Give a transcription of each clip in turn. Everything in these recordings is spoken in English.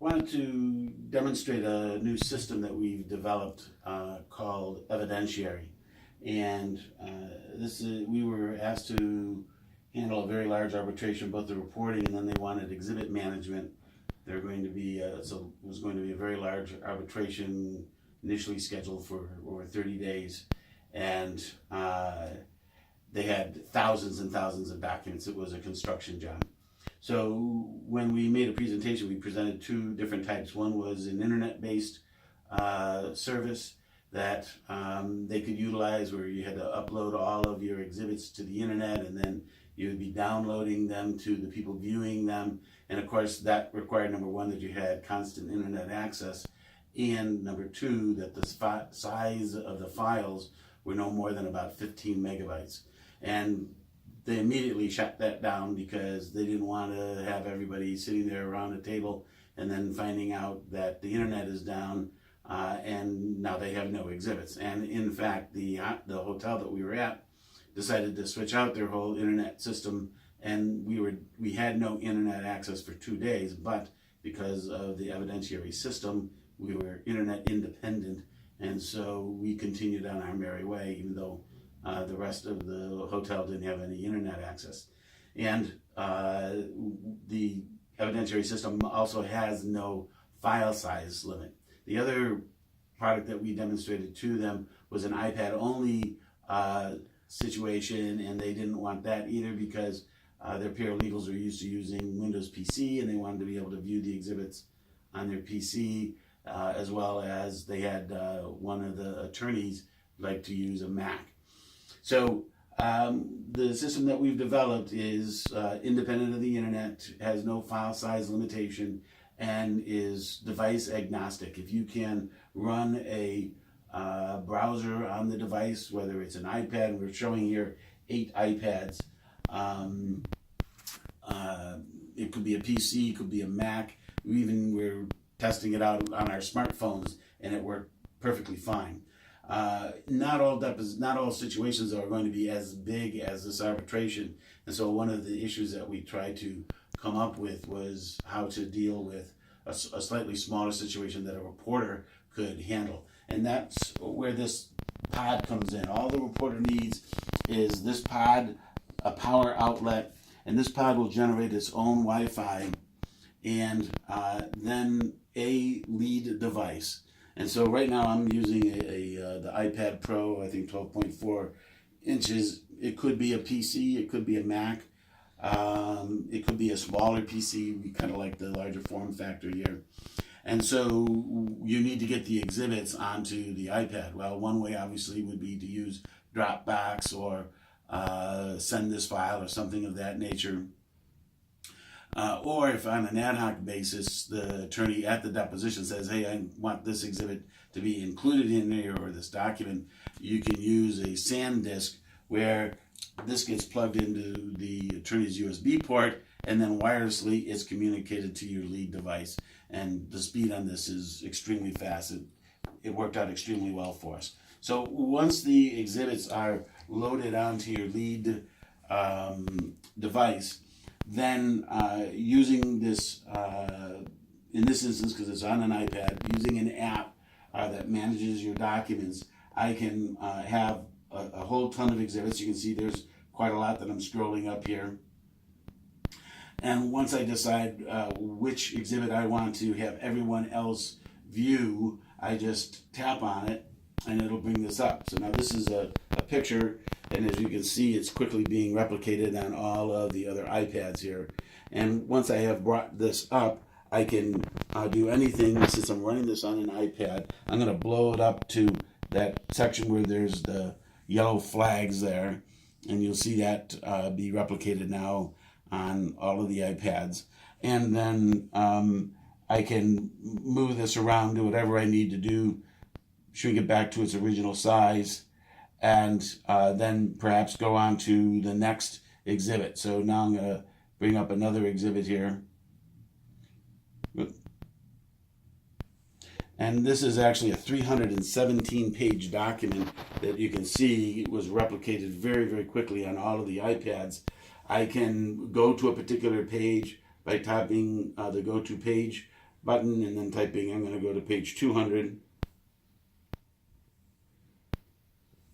wanted to demonstrate a new system that we've developed called Evidentiary. And we were asked to handle a very large arbitration, both the reporting and then they wanted exhibit management. There going to be so it was going to be a very large arbitration initially scheduled for over 30 days, and they had thousands and thousands of documents. It was a construction job. So when we made a presentation, we presented two different types. One was an internet-based service that they could utilize, where you had to upload all of your exhibits to the internet, and then you would be downloading them to the people viewing them. And of course, that required, number one, that you had constant internet access, and number two, that the size of the files were no more than about 15 megabytes. And they immediately shut that down because they didn't want to have everybody sitting there around a table and then finding out that the internet is down and now they have no exhibits. And in fact, the hotel that we were at decided to switch out their whole internet system, and we had no internet access for 2 days, but because of the evidentiary system, we were internet independent, and so we continued on our merry way, even though the rest of the hotel didn't have any internet access. And the evidentiary system also has no file size limit. The other product that we demonstrated to them was an iPad only situation, and they didn't want that either because their paralegals are used to using Windows PC, and they wanted to be able to view the exhibits on their PC, as well as they had one of the attorneys like to use a Mac. So the system that we've developed is independent of the internet, has no file size limitation, and is device agnostic. If you can run a browser on the device, whether it's an iPad, we're showing here 8 iPads. It could be a PC, it could be a Mac. We're testing it out on our smartphones, and it worked perfectly fine. Not all situations are going to be as big as this arbitration, and so one of the issues that we tried to come up with was how to deal with a slightly smaller situation that a reporter could handle. And that's where this pod comes in. All the reporter needs is this pod, a power outlet, and this pod will generate its own Wi-Fi, and then a lead device. And so right now I'm using the iPad Pro, I think 12.4 inches. It could be a PC, it could be a Mac, it could be a smaller PC. We kind of like the larger form factor here. And so you need to get the exhibits onto the iPad. Well, one way obviously would be to use Dropbox or send this file or something of that nature. Or if on an ad hoc basis, the attorney at the deposition says, hey, I want this exhibit to be included in here, or this document, you can use a SanDisk where this gets plugged into the attorney's USB port, and then wirelessly it's communicated to your lead device. And the speed on this is extremely fast. It worked out extremely well for us. So once the exhibits are loaded onto your lead device, then using this, in this instance, because it's on an iPad, using an app that manages your documents, I can have a whole ton of exhibits. You can see there's quite a lot that I'm scrolling up here. And once I decide which exhibit I want to have everyone else view, I just tap on it and it'll bring this up. So now this is a picture, and as you can see, it's quickly being replicated on all of the other iPads here. And once I have brought this up, I can do anything. Since I'm running this on an iPad, I'm going to blow it up to that section where there's the yellow flags there, and you'll see that be replicated now on all of the iPads. And then I can move this around, do whatever I need to do, shrink it back to its original size, and then perhaps go on to the next exhibit. So now I'm going to bring up another exhibit here. And this is actually a 317-page document that you can see was replicated very, very quickly on all of the iPads. I can go to a particular page by tapping the Go To Page button and then typing. I'm going to go to page 200.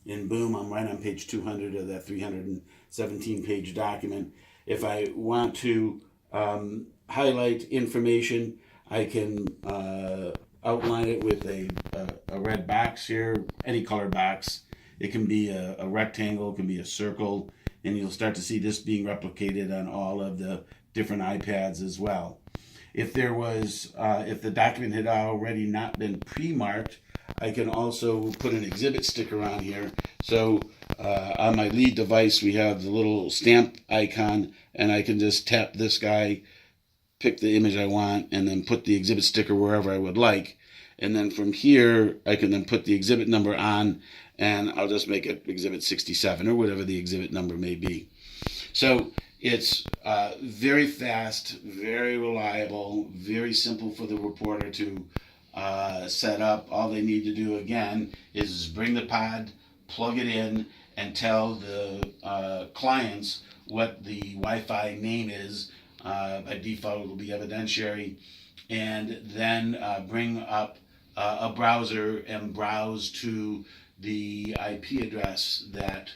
And boom, I'm right on page 200 of that 317 page document. If I want to highlight information, I can outline it with a red box here, any color box. It can be a rectangle, it can be a circle, and you'll start to see this being replicated on all of the different iPads as well. If the document had already not been pre-marked, I can also put an exhibit sticker on here. So on my lead device, we have the little stamp icon, and I can just tap this guy, pick the image I want, and then put the exhibit sticker wherever I would like. And then from here, I can then put the exhibit number on, and I'll just make it exhibit 67 or whatever the exhibit number may be. So it's very fast, very reliable, very simple for the reporter to set up. All they need to do again is bring the pod, plug it in, and tell the clients what the Wi-Fi name is. By default, it will be Evidentiary, and then bring up a browser and browse to the IP address that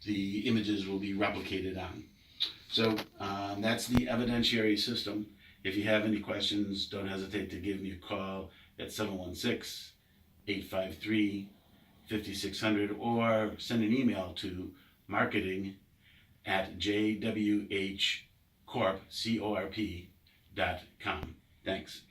the images will be replicated on. So that's the Evidentiary system. If you have any questions, don't hesitate to give me a call at 716-853-5600 or send an email to marketing@jwhcorp.com. Thanks.